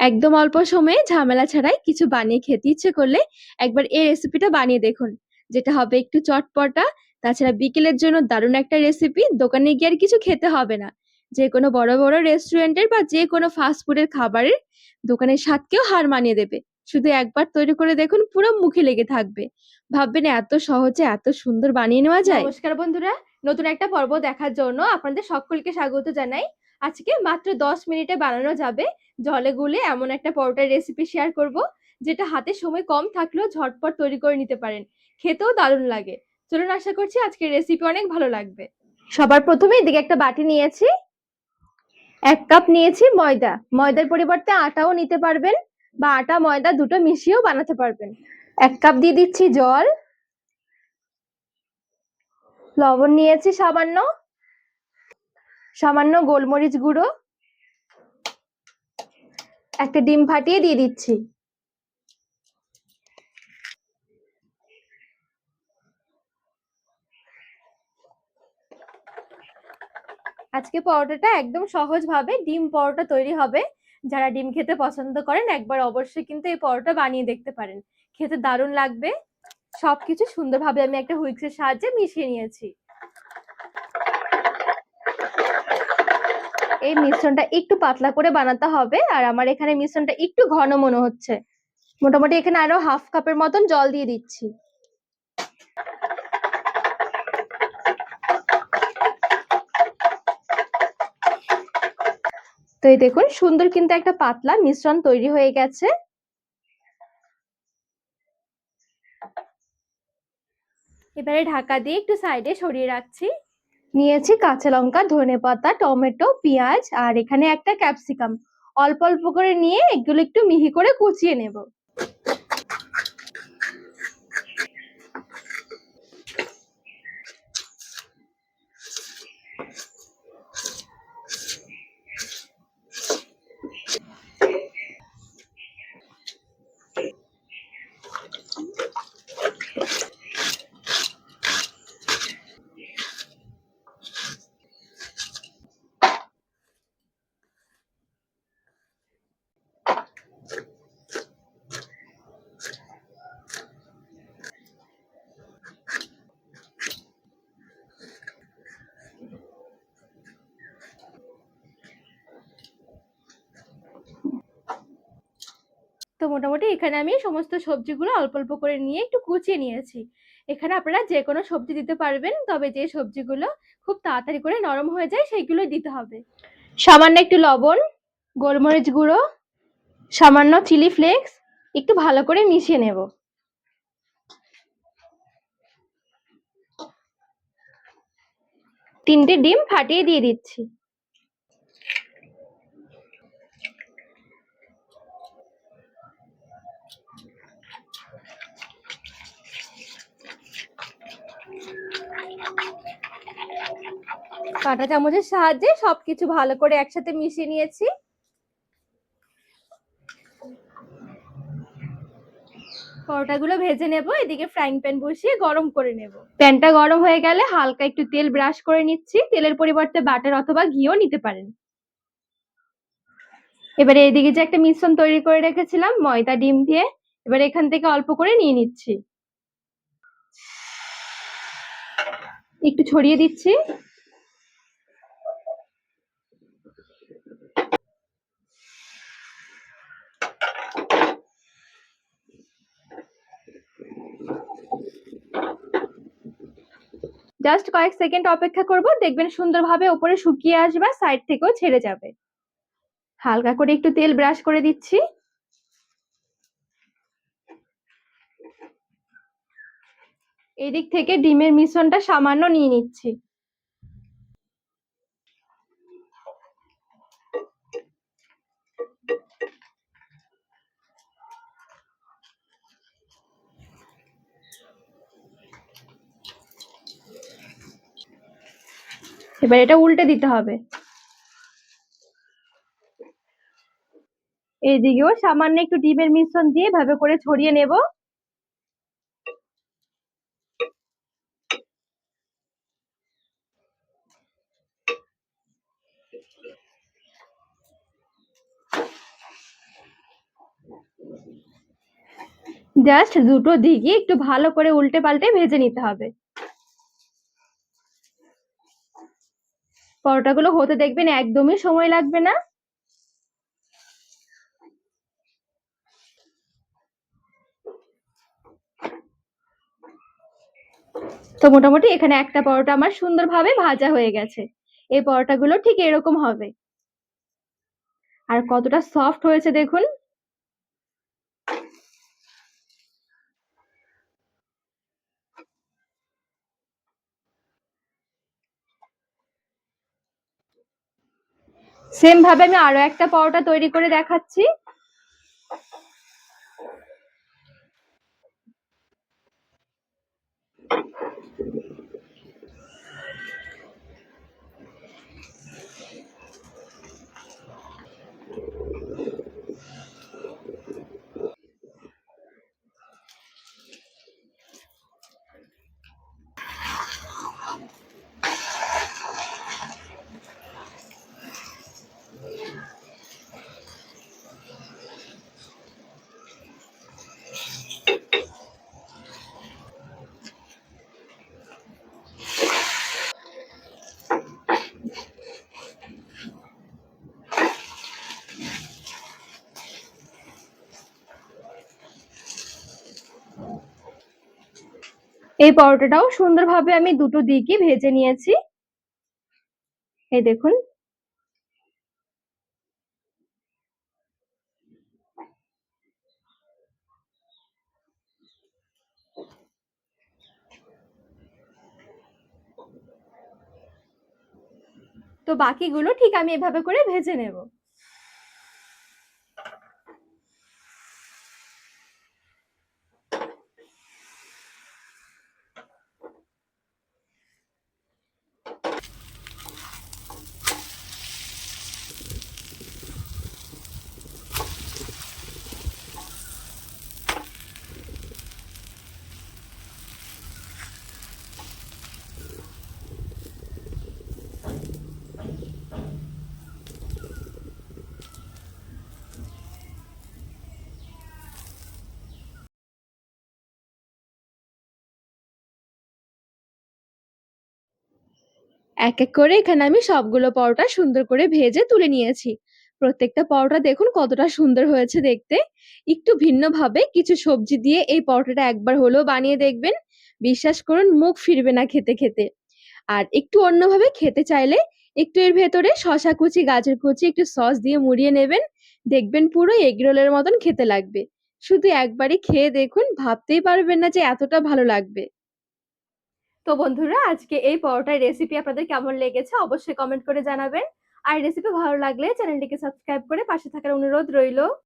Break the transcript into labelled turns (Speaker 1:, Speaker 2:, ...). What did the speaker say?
Speaker 1: একদম অল্প সময়ে ঝামেলা ছাড়াই কিছু বানিয়ে খেতে ইচ্ছে করলে একবার এই রেসিপিটা বানিয়ে দেখুন, যেটা হবে একটু চটপটা। তাছাড়া বিকেলের জন্য দারুণ একটা রেসিপি। দোকানে গিয়ে আর কিছু খেতে হবে না। যে কোনো বড় বড় রেস্টুরেন্টের বা যে কোনো ফাস্ট ফুডের খাবারের দোকানের স্বাদকেও হার মানিয়ে দেবে। শুধু একবার তৈরি করে দেখুন, পুরো মুখে লেগে থাকবে। ভাববেন এত সহজে এত সুন্দর বানিয়ে নেওয়া যায়। নমস্কার বন্ধুরা, নতুন একটা পর্ব দেখার জন্য আপনাদের সকলকে স্বাগত জানাই। আজকে মাত্র 10 মিনিটে বানানো যাবে জলে গুলে এমন একটা পরোটার রেসিপি শেয়ার করব, যেটা হাতে সময় কম থাকলেও ঝটপট তৈরি করে নিতে পারেন। খেতেও দারুণ লাগে। চলুন, আশা করছি আজকের রেসিপি অনেক ভালো লাগবে। সবার প্রথমে এদিকে একটা বাটি নিয়েছি, 1 কাপ নিয়েছি ময়দা। ময়দার পরিবর্তে আটাও নিতে পারবেন, বা আটা ময়দা দুটো মিশিয়েও বানাতে পারবেন। 1 কাপ দিয়ে দিচ্ছি জল। লবণ নিয়েছি সামান্য, সামান্য গোলমরিচ গুঁড়ো, একটা ডিম ফাটিয়ে দিয়ে দিচ্ছি। আজকে পরোটাটা একদম সহজ ভাবে ডিম পরোটা তৈরি হবে। যারা ডিম খেতে পছন্দ করেন একবার অবশ্যই কিন্তু এই পরোটা বানিয়ে দেখতে পারেন। খেতে দারুণ লাগবে। সবকিছু সুন্দরভাবে আমি একটা হুইক্সের সাহায্যে মিশিয়ে নিয়েছি। এই মিশ্রণটা একটু পাতলা করে বানাতে হবে, আর আমার এখানে মিশ্রণটা একটু ঘন মনে হচ্ছে। মোটামুটি এখানে আরো 1/2 কাপের মতন জল দিয়ে দিচ্ছি। তো এই দেখুন, সুন্দর কিন্তু একটা পাতলা মিশ্রণ তৈরি হয়ে গেছে। এবারে ঢাকা দিয়ে একটু সাইডে সরিয়ে রাখছি। নিয়েছি কাঁচা লঙ্কা, ধনেপাতা, টমেটো, পেঁয়াজ আর এখানে একটা ক্যাপসিকাম। অল্প অল্প করে নিয়ে এগুলো একটু মিহি করে কুচিয়ে নেব। তো মোটামুটি এখানে আমি সমস্ত সবজিগুলো অল্প অল্প করে নিয়ে একটু কুচিয়ে নিয়েছি। এখানে আপনারা যে কোনো সবজি দিতে পারবেন, তবে যে সবজিগুলো খুব তাড়াতাড়ি করে নরম হয়ে যায় সেইগুলোই দিতে হবে। সামান্য একটু লবণ, গোলমরিচ গুঁড়ো, সামান্য চিলি ফ্লেক্স, একটু ভালো করে মিশিয়ে নেব। তিনটে ডিম ফাটিয়ে দিয়ে দিচ্ছি। কাঁটা চামচের সাহায্যে সবকিছু ভালো করে একসাথে মিশিয়ে নিয়েছি। পরোটাগুলো ভেজে নেব। এদিকে ফ্রাইং প্যান বসিয়ে গরম করে নেব। প্যানটা গরম হয়ে গেলে হালকা একটু তেল ব্রাশ করে নিচ্ছি। তেলের পরিবর্তে বাটার অথবা ঘিও নিতে পারেন। এবারে এদিকে যে একটা মিশ্রণ তৈরি করে রেখেছিলাম ময়দা ডিম দিয়ে, এবার এখান থেকে অল্প করে নিয়ে নিচ্ছি। একটু ছড়িয়ে দিচ্ছি। জাস্ট কয়েক সেকেন্ড অপেক্ষা করব, দেখবেন সুন্দরভাবে উপরে শুকিয়ে আসবে, সাইড থেকেও ছেড়ে যাবে। হালকা করে একটু তেল ব্রাশ করে দিচ্ছি। এদিক থেকে ডিমের মিশ্রণটা সামান্য নিয়ে নিচ্ছি। এবার এটা উল্টে দিতে হবে। এইদিকেও সামান্য একটু ডিমের মিশ্রণ দিয়ে ভাবে করে ছড়িয়ে নেব। জাস্ট দুটো দিকই একটু ভালো করে উল্টে পাল্টে ভেজে নিতে হবে। পরোটাগুলো হতে দেখবেন একদমই সময় লাগবে না। তো মোটামুটি এখানে একটা পরোটা আমার সুন্দরভাবে ভাজা হয়ে গেছে। এই পরোটাগুলো ঠিক এরকম হবে। আর কতটা সফট হয়েছে দেখুন। সেম ভাবে আমি আরো একটা পরোটা তৈরি করে দেখাচ্ছি। এই পরোটাটাও সুন্দরভাবে আমি দুটো দিকই ভেজে নিয়েছি। এই দেখুন। তো বাকিগুলো ঠিক আমি এভাবে করে ভেজে নেব। এক এক করে এখানে আমি সবগুলো পরোটা সুন্দর করে ভেজে তুলে নিয়েছি। প্রত্যেকটা পরোটা দেখুন কতটা সুন্দর হয়েছে দেখতে। একটু ভিন্নভাবে কিছু সবজি দিয়ে এই পরোটাটা একবার হলেও বানিয়ে দেখবেন। বিশ্বাস করুন মুখ ফিরবে না খেতে খেতে। আর একটু অন্যভাবে খেতে চাইলে একটু এর ভেতরে শসা কুচি, গাজর কুচি, একটু সস দিয়ে মুড়িয়ে নেবেন। দেখবেন পুরো এগ রোলের মতন খেতে লাগবে। শুধু একবারই খেয়ে দেখুন, ভাবতেই পারবেন না যে এতটা ভালো লাগবে। তো বন্ধুরা, আজকে এই পরোটার রেসিপি আপনাদের কেমন লেগেছে অবশ্যই কমেন্ট করে জানাবেন। আর রেসিপি ভালো লাগলে চ্যানেলটিকে সাবস্ক্রাইব করে পাশে থাকার অনুরোধ রইল।